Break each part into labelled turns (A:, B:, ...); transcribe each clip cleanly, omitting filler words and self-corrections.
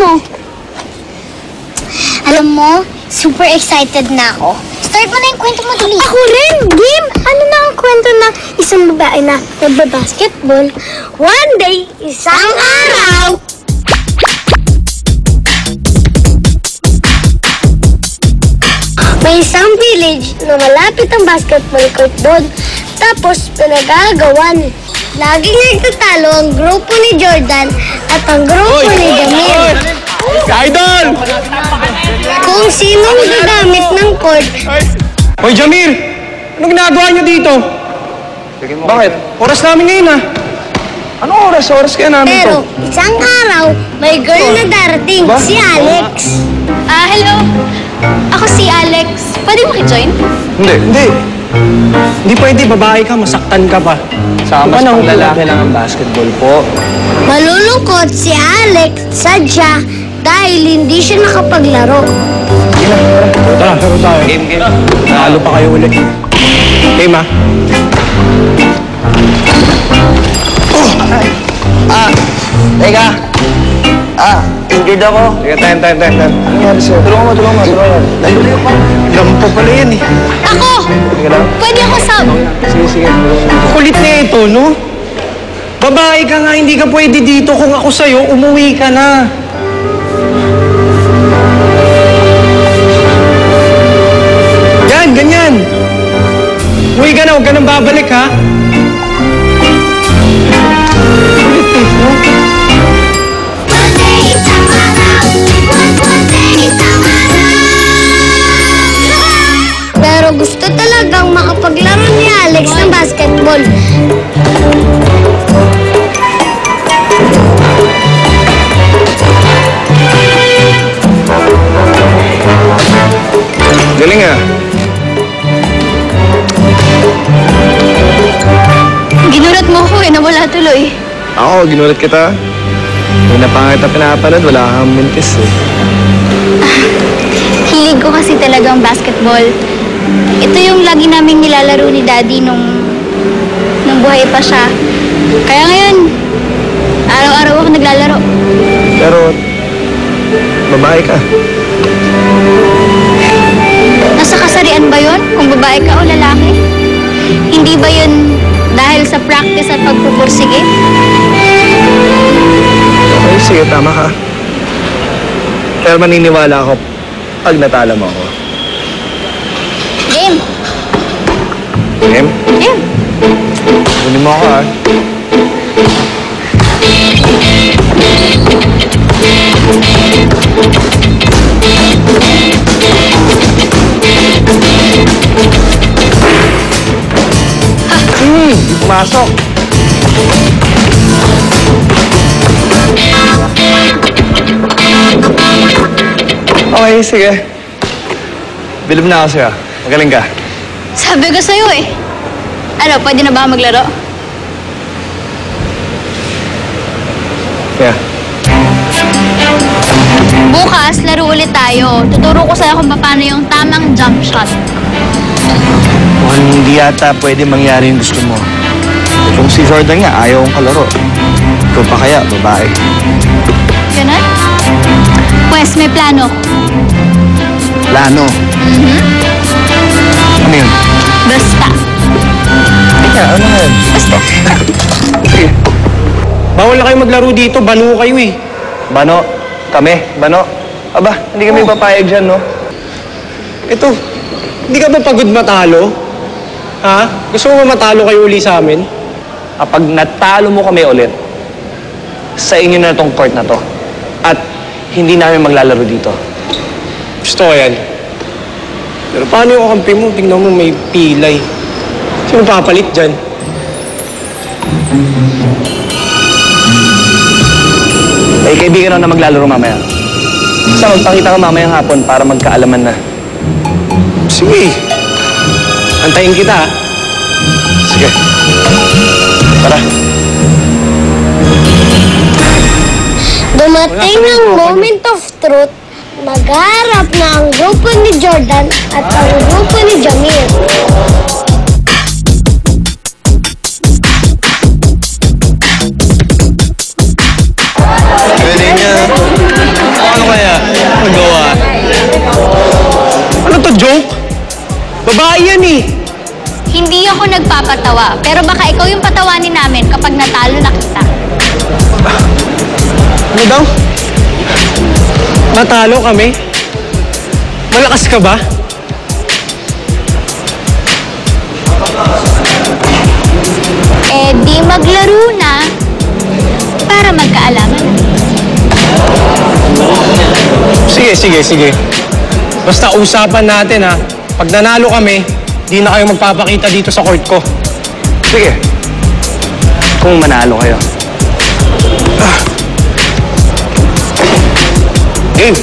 A: mo? Alam mo, super excited na ako. Start mo na yung kwento mo, dali. Ako rin, Game! Ano na ang kwento ng isang babae na nagbabasketball? One day, isang araw! May isang village na malapit ang basketball court doon. Tapos, pinag-aagawan. Laging nagtatalo ang grupo ni Jordan at ang grupo ni Jamil.
B: Idol!
A: Kung sinong gagamit ng court.
B: Hoy, Jamir! Anong ginagawa niyo dito? Bakit? Oras namin ngayon, ha? Anong oras? Oras kaya namin
A: Pero, isang araw, may girl na darating, si Alex.
C: Hello. Ako si Alex. Pwede makijoin?
B: Hindi. Hindi pwede, babae ka, masaktan ka pa. Saka mas pang lalaki lang ang basketball po.
A: Malulungkot si Alex, sadya, dahil hindi siya nakapaglaro.
B: Tara, laro tayo. Game. Nalo pa kayo ulit. Game, ha?
D: Teka. Injured ako.
B: Sige, time. Ano nangyari sa'yo? Tulungan mo. Lampo pala yan, eh.
C: Ako!
B: Sige lang.
C: Pwede ako sub.
B: Sige. Kulit na ito, no? Babae ka nga, hindi ka pwede dito. Kung ako sa'yo, umuwi ka na. Yan, ganyan. Umuwi ka na, huwag ka nang babalik, ha? Kulit eh, no?
A: Pero gusto talagang makapaglaro ni Alex ng basketball.
B: Galing, ha?
C: Ginulat mo ko nawala tuloy.
B: Ako, ginulat kita. Kung napangit na pinapanood, wala kang mintis, eh.
C: Hilig ko kasi talagang basketball. Ito yung lagi naming nilalaro ni Daddy nung buhay pa siya. Kaya ngayon, araw-araw ako naglalaro.
B: Pero, babae ka.
C: Nasa kasarian ba yun? Kung babae ka o lalaki? Hindi ba yun dahil sa practice at pagpupursige?
B: Okay, sige, tama ka. Pero maniniwala ako pag natalo mo ako.
C: Game!
B: Game?
C: Game!
B: Kunin mo ako, ha? Pumasok. Okay, sige. Bilib na ako sa'yo. Magaling ka.
C: Sabi ko sa'yo eh. Ano, pwede na ba maglaro?
B: Yeah.
C: Bukas, laro ulit tayo. Tuturo ko sa'yo kung paano yung tamang jump shot.
D: Mukhang hindi yata pwede mangyari yung gusto mo. Kung si Jordan nga, ayaw kong kalaro. Ikaw pa kaya, babae.
C: Ganun? Pwes, may plano.
D: Plano. Ano yun?
C: Basta.
D: Teka, ano yun?
C: Basta.
B: Sige. Bawal na kayo maglaro dito. Bano kayo, eh.
D: Bano? Kami? Bano? Aba, hindi kami papayag dyan, no?
B: Ito, hindi ka ba pagod matalo? Ha? Gusto mo ba matalo kayo uli sa amin?
D: Kapag natalo mo kami ulit, sa inyo na itong court na to. At hindi namin maglalaro dito.
B: Gusto ko yan. Pero paano yung kampi mo? Tingnan mo may pilay. Sino papalit dyan?
D: May kaibigan ako na maglalaro mamaya. Basta magpakita ka mamayang hapon para magkaalaman na.
B: Sige. Antayin kita, ha?
D: Sige. Tara.
A: Dumating ang moment of truth. Magharap na ang grupo ni Jordan at ang grupo ni Jamil.
D: Pwede niya.
B: yan eh.
C: Hindi ako nagpapatawa, pero baka ikaw yung patawanin namin kapag natalo na kita.
B: Ano daw? Matalo kami? Malakas ka ba?
C: Eh, di maglaro na para magkaalaman na.
B: Sige. Basta usapan natin ha. Pag nanalo kami, di na kayo magpapakita dito sa court ko.
D: Sige. Kung manalo kayo.
B: Game!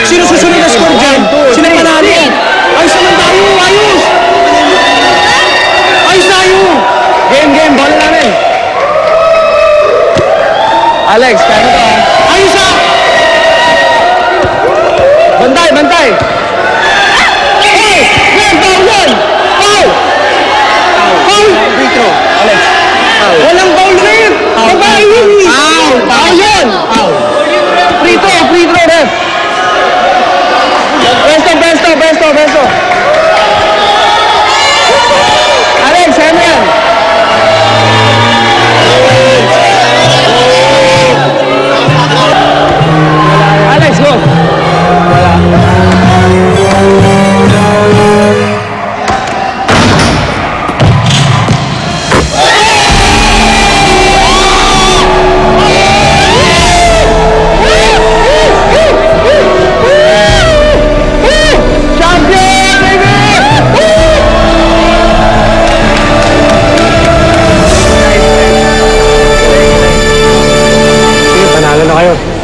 B: Sino susunod na score dyan? Sino panalo? Ayos naman tayo! Ayos! Ayos tayo!
D: Game, bola namin. Alex, kaya to ha?
B: Ayos ha!
D: Bantay!
B: Hey! Yan! Foul yan! Foul! Foul!
D: Free throw. Alex, foul.
B: Walang foul rin! Babae yun! Foul yan! Free throw, ref! Besto! Alex, ano yan? Alex, go!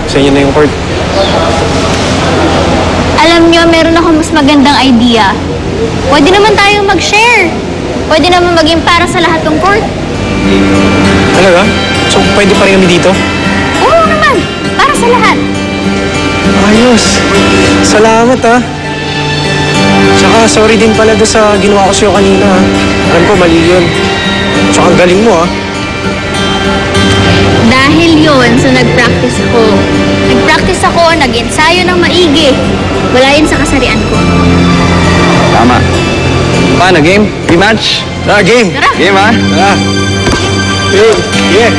B: Sa inyo na yung court.
C: Alam nyo, meron ako mas magandang idea. Pwede naman tayong mag-share. Pwede naman maging para sa lahat ng court.
B: Talaga? So, pwede pa rin kami dito?
C: Oo naman, para sa lahat.
B: Ayos. Salamat ha. Tsaka sorry din pala doon sa ginawa ko sa'yo kanina ha. Alam ko, mali yun. Tsaka ang galing mo ha.
C: Dahil yun, so nag-practice ako. Nag-ensayo ng maigi. Wala yun sa kasarian ko.
D: Tama. Paano, game? Rematch?
B: Game!
C: Tara!
D: Game ha?
B: Tara! Yeah!